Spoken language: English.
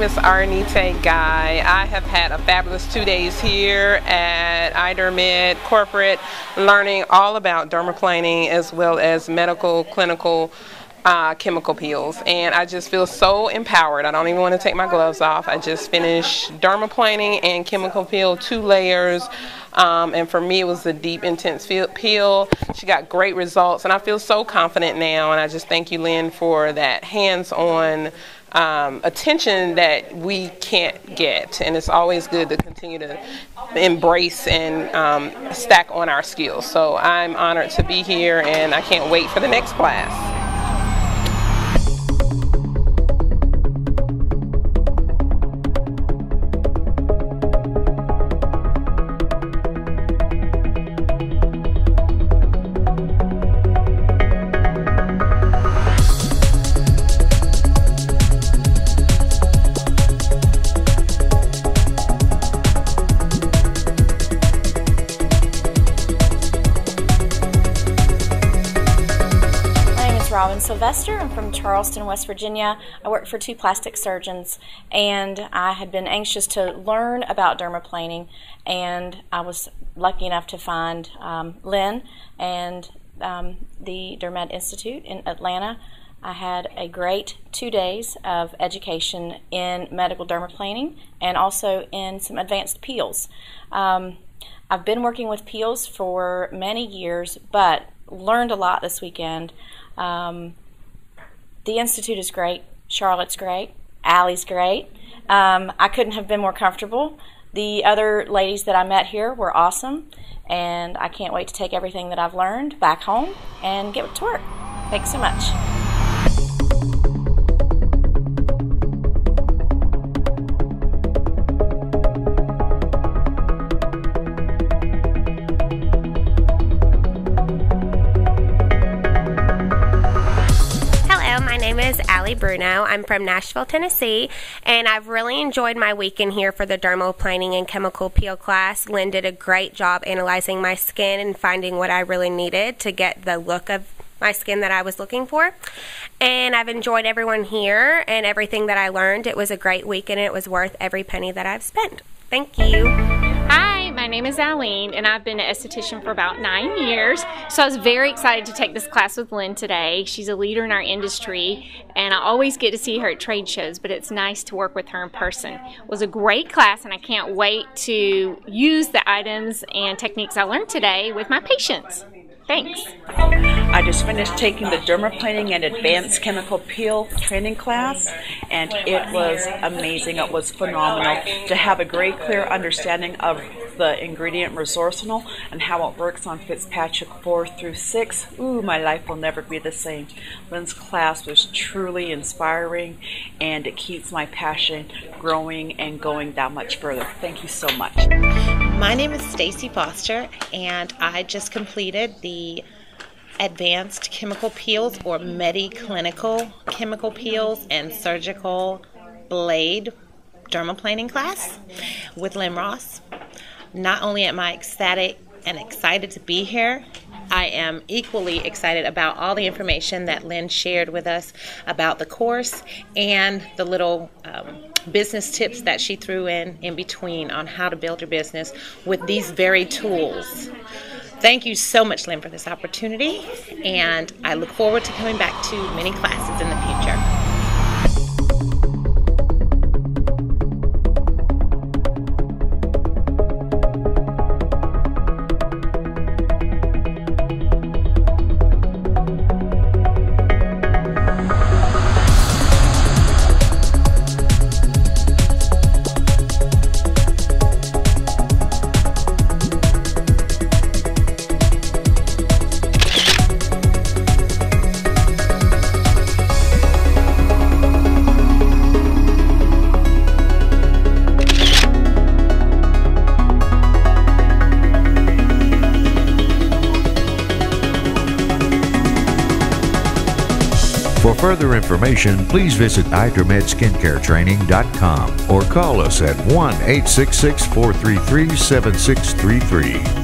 name is Arnita Guy. I have had a fabulous 2 days here at iDermid Corporate, learning all about dermaplaning as well as medical, clinical, chemical peels, and I just feel so empowered. I don't even want to take my gloves off. I just finished dermaplaning and chemical peel, 2 layers, and for me it was a deep, intense peel. She got great results, and I feel so confident now, and I just thank you, Lynn, for that hands-on attention that we can't get, and it's always good to continue to embrace and stack on our skills. So I'm honored to be here, and I can't wait for the next class. Robin Sylvester. I'm from Charleston, West Virginia. I work for 2 plastic surgeons, and I had been anxious to learn about dermaplaning, and I was lucky enough to find Lynn and the DermEd Institute in Atlanta. I had a great 2 days of education in medical dermaplaning and also in some advanced peels. I've been working with peels for many years, but learned a lot this weekend. The Institute is great, Charlotte's great, Allie's great. I couldn't have been more comfortable. The other ladies that I met here were awesome, and I can't wait to take everything that I've learned back home and get to work. Thanks so much. My name is Allie Bruno. I'm from Nashville, Tennessee, and I've really enjoyed my weekend here for the dermaplaning and chemical peel class. Lynn did a great job analyzing my skin and finding what I really needed to get the look of my skin that I was looking for. And I've enjoyed everyone here and everything that I learned. It was a great weekend, and it was worth every penny that I've spent. Thank you. Hi, my name is Aline, and I've been an esthetician for about 9 years, so I was very excited to take this class with Lynn today. She's a leader in our industry, and I always get to see her at trade shows, but it's nice to work with her in person. It was a great class, and I can't wait to use the items and techniques I learned today with my patients. Thanks. I just finished taking the dermaplaning and advanced chemical peel training class, and it was amazing. It was phenomenal to have a great clear understanding of the ingredient resorcinol and how it works on Fitzpatrick 4 through 6. Ooh, my life will never be the same. Lynn's class was truly inspiring, and it keeps my passion growing and going that much further. Thank you so much. My name is Stacy Foster, and I just completed the advanced chemical peels or Medi-Clinical chemical peels and surgical blade dermaplaning class with Lynn Ross. Not only am I ecstatic and excited to be here, I am equally excited about all the information that Lynn shared with us about the course and the little business tips that she threw in between on how to build your business with these very tools. Thank you so much, Lynn, for this opportunity, and I look forward to coming back to many classes in the future. For further information, please visit iDermedSkincareTraining.com or call us at 1-866-433-7633.